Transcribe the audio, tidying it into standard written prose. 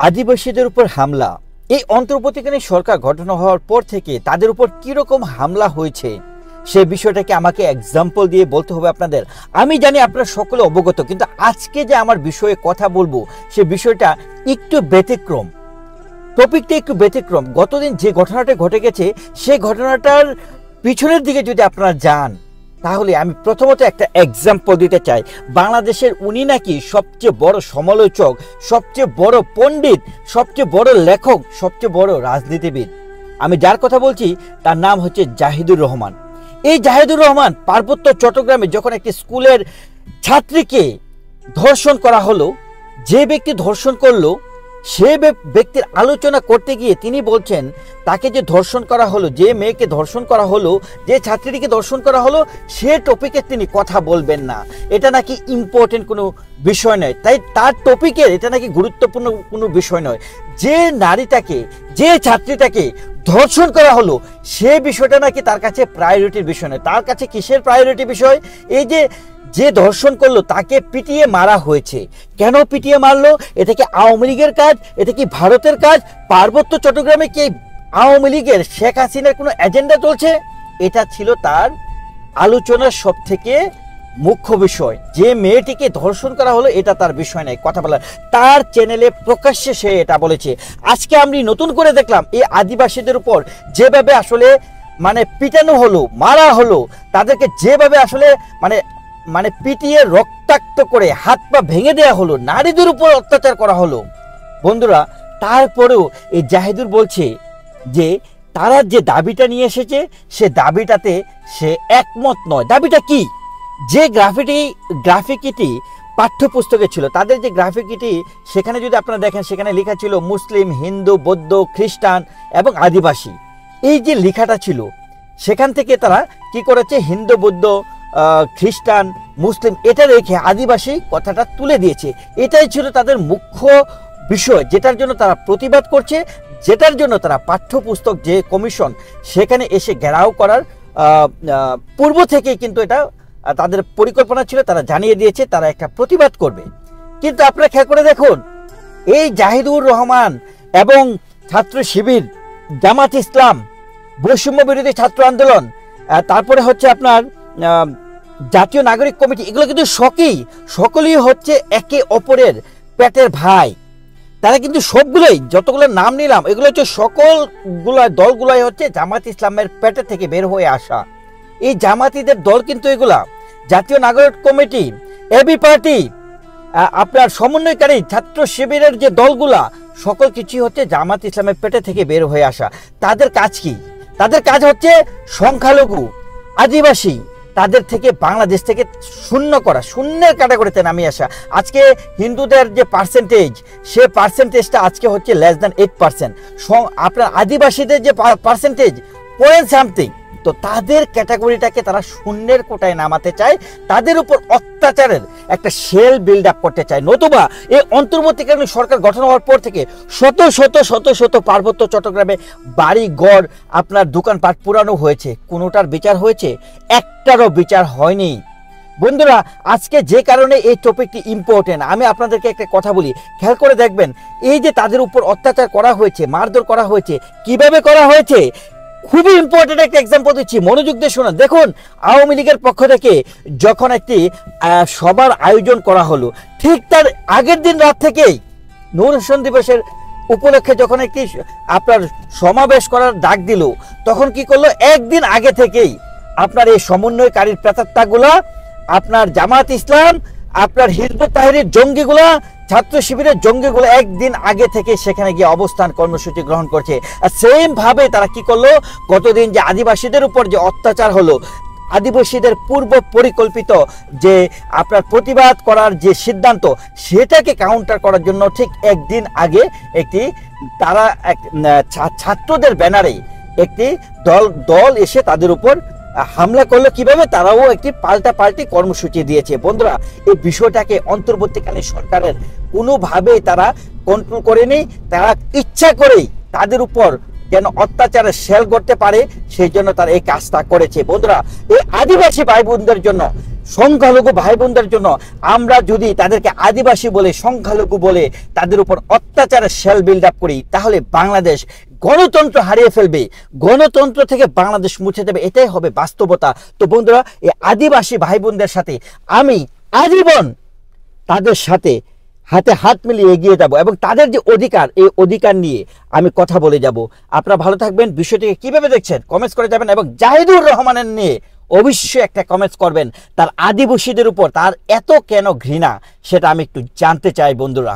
আদিবাসীদের উপর হামলা, এই অন্তর্বর্তীকালীন সরকার গঠন হওয়ার পর থেকে তাদের উপর কিরকম হামলা হয়েছে সে বিষয়টাকে আমাকে এক্সাম্পল দিয়ে বলতে হবে আপনাদের। আমি জানি আপনারা সকলে অবগত, কিন্তু আজকে যে আমার বিষয়ে কথা বলবো সে বিষয়টা একটু ব্যতিক্রম, টপিকটা একটু ব্যতিক্রম। গতদিন যে ঘটনাটা ঘটে গেছে সেই ঘটনাটার পিছনের দিকে যদি আপনারা যান তাহলে আমি প্রথমত একটা এক্সাম্পল দিতে চাই। বাংলাদেশের উনি নাকি সবচেয়ে বড় সমালোচক, সবচেয়ে বড় পণ্ডিত, সবচেয়ে বড় লেখক, সবচেয়ে বড় রাজনীতিবিদ। আমি যার কথা বলছি তার নাম হচ্ছে জাহিদুর রহমান। এই জাহিদুর রহমান পার্বত্য চট্টগ্রামে যখন একটি স্কুলের ছাত্রীকে ধর্ষণ করা হলো, যে ব্যক্তি ধর্ষণ করলো সে ব্যক্তির আলোচনা করতে গিয়ে তিনি বলছেন তাকে যে ধর্ষণ করা হলো, যে মেয়েকে ধর্ষণ করা হলো, যে ছাত্রীটিকে ধর্ষণ করা হলো, সে টপিকে তিনি কথা বলবেন না। এটা নাকি ইম্পর্টেন্ট কোনো বিষয় নয়, তাই তার টপিকের এটা নাকি গুরুত্বপূর্ণ কোনো বিষয় নয়। যে নারীটাকে, যে ছাত্রীটাকে ধর্ষণ করা হলো সে বিষয়টা নাকি তার কাছে প্রায়োরিটির বিষয় নয়। তার কাছে কিসের প্রায়োরিটি বিষয়? এই যে ধর্ষণ করলো তাকে পিটিয়ে মারা হয়েছে। কেন পিটিয়ে মারলো? এটা কি আওয়ামী লীগের কাজ? এটা কি ভারতের কাজ? পার্বত্য চট্টগ্রামে কি আওয়ামী লীগের শেখ হাসিনার কোনো এজেন্ডা চলছে? এটা ছিল তার আলোচনার সব থেকে মুখ্য বিষয়। যে মেয়েটিকে ধর্ষণ করা হলো এটা তার বিষয় নয় কথা বলার। তার চ্যানেলে প্রকাশ্যে সে এটা বলেছে। আজকে আমি নতুন করে দেখলাম এই আদিবাসীদের উপর যেভাবে আসলে পিটানো হলো, মারা হলো, তাদেরকে যেভাবে আসলে মানে পিটিয়ে রক্তাক্ত করে হাত পা ভেঙে দেওয়া হলো, নারীদের উপর অত্যাচার করা হলো। বন্ধুরা, তারপরেও এই জাহিদুর বলছে যে তারা যে দাবিটা নিয়ে এসেছে সে দাবিটাতে সে একমত নয়। দাবিটা কি? যে গ্রাফিকিটি পাঠ্যপুস্তকে ছিল, তাদের যে গ্রাফিকিটি সেখানে যদি আপনারা দেখেন সেখানে লেখা ছিল মুসলিম, হিন্দু, বৌদ্ধ, খ্রিস্টান এবং আদিবাসী। এই যে লেখাটা ছিল সেখান থেকে তারা কি করেছে, হিন্দু, বৌদ্ধ, খ্রিস্টান, মুসলিম এটা রেখে আদিবাসী কথাটা তুলে দিয়েছে। এটাই ছিল তাদের মুখ্য বিষয়, যেটার জন্য তারা প্রতিবাদ করছে, যেটার জন্য তারা পাঠ্যপুস্তক যে কমিশন সেখানে এসে ঘেরাও করার পূর্ব থেকে কিন্তু এটা তাদের পরিকল্পনা ছিল। তারা জানিয়ে দিয়েছে তারা একটা প্রতিবাদ করবে। কিন্তু আপনারা খেয়াল করে দেখুন, এই জাহিদুর রহমান এবং ছাত্র শিবির, জামাত ইসলাম, বৈষম্য বিরোধী ছাত্র আন্দোলন, তারপরে হচ্ছে আপনার জাতীয় নাগরিক কমিটি, এগুলো কিন্তু সকলেই হচ্ছে একে অপরের পেটের ভাই। তারা কিন্তু সবগুলোই, যতগুলো নাম নিলাম এগুলো হচ্ছে সকলগুলো দলগুলাই হচ্ছে জামাত ইসলামের পেটে থেকে বের হয়ে আসা। এই জামাতিদের দল কিন্তু এগুলা, জাতীয় নাগরিক কমিটি, এবি পার্টি, আপনার সমন্বয়কারী ছাত্র শিবিরের যে দলগুলা, সকল কিছু হচ্ছে জামাত ইসলামের পেটে থেকে বের হয়ে আসা। তাদের কাজ কি? তাদের কাজ হচ্ছে সংখ্যালঘু, আদিবাসী তাদের থেকে বাংলাদেশ থেকে শূন্য করা, শূন্যের ক্যাটাগরিতে নামিয়ে আসা। আজকে হিন্দুদের যে পার্সেন্টেজ, সে পার্সেন্টেজটা আজকে হচ্ছে <8%। আপনার আদিবাসীদের যে পার্সেন্টেজ 0.something। তো তাদের ক্যাটাগরিটাকে তারা শূন্যের কোটায় নামাতে চায়, তাদের উপর অত্যাচারের একটা শেল বিল্ড আপ করতে চায়। নতুবা এই অন্তর্বর্তীকালীন সরকার গঠন হওয়ার পর থেকে শত শত পার্বত্য চট্টগ্রামে বাড়ি গড়, আপনার দোকানপাট পুরানো হয়েছে, কোনোটার বিচার হয়েছে? একটারও বিচার হয়নি। বন্ধুরা, আজকে যে কারণে এই টপিকটি ইম্পর্টেন্ট, আমি আপনাদেরকে একটা কথা বলি, খেয়াল করে দেখবেন। এই যে তাদের উপর অত্যাচার করা হয়েছে, মারধর করা হয়েছে, কিভাবে করা হয়েছে, খুবই ইম্পর্টেন্ট একটা এক্সাম্পল দিচ্ছি, মনোযোগ দিয়ে শুনুন। দেখুন, আওয়ামী লীগের পক্ষ থেকে যখন একটি সভার আয়োজন করা হলো, ঠিক তার আগের দিন রাত থেকেই নূর হোসেন দিবসের উপলক্ষে যখন একটি আপনার সমাবেশ করার ডাক দিল, তখন কি করলো, একদিন আগে থেকেই আপনার এই সমন্বয়কারীর প্রেতাত্মাগুলা, আপনার জামাত ইসলাম, আপনার হিজবুত তাহরীর জঙ্গিগুলা, ছাত্র শিবিরের জঙ্গিগুলো একদিন আগে থেকে সেখানে গিয়ে অবস্থান কর্মসূচি গ্রহণ করছে। আর সেম ভাবে তারা কি করলো, গতদিন যে আদিবাসীদের উপর যে অত্যাচার হলো, আদিবাসীদের পূর্ব পরিকল্পিত যে আপনার প্রতিবাদ করার যে সিদ্ধান্ত, সেটাকে কাউন্টার করার জন্য ঠিক একদিন আগে একটি তারা ছাত্রদের ব্যানারে একটি দল এসে তাদের উপর হামলা করলো। কিভাবে? তারাও একটি পাল্টাপাল্টি কর্মসূচি দিয়েছে। বন্ধুরা, এই বিষয়টাকে অন্তর্বর্তীকালীন সরকারের কোনোভাবেই তারা কন্ট্রোল করেনি। তারা ইচ্ছা করেই তাদের উপর যেন অত্যাচারের শেল করতে পারে সেই জন্য তারা এই কাজটা করেছে। বন্ধুরা, এই আদিবাসী ভাই বোনদের জন্য সংখ্যালঘু ভাই বোনদের জন্য আমরা যদি তাদেরকে আদিবাসী বলে, সংখ্যালঘু বলে তাদের উপর অত্যাচারের শেল বিল্ড আপ করি, তাহলে বাংলাদেশ গণতন্ত্র হারিয়ে ফেলবে, গণতন্ত্র থেকে বাংলাদেশ মুছে যাবে, এটাই হবে বাস্তবতা। তো বন্ধুরা, এই আদিবাসী ভাই বোনদের সাথে আমি আজীবন তাদের সাথে হাতে হাত মিলিয়ে এগিয়ে যাব এবং তাদের যে অধিকার, এই অধিকার নিয়ে আমি কথা বলে যাব। আপনারা ভালো থাকবেন। বিষয়টিকে কিভাবে দেখছেন কমেন্টস করে যাবেন এবং জাহিদুর রহমানের নিয়ে অবশ্যই একটা কমেন্টস করবেন। তার আদিবাসীদের উপর তার এত কেন ঘৃণা, সেটা আমি একটু জানতে চাই বন্ধুরা।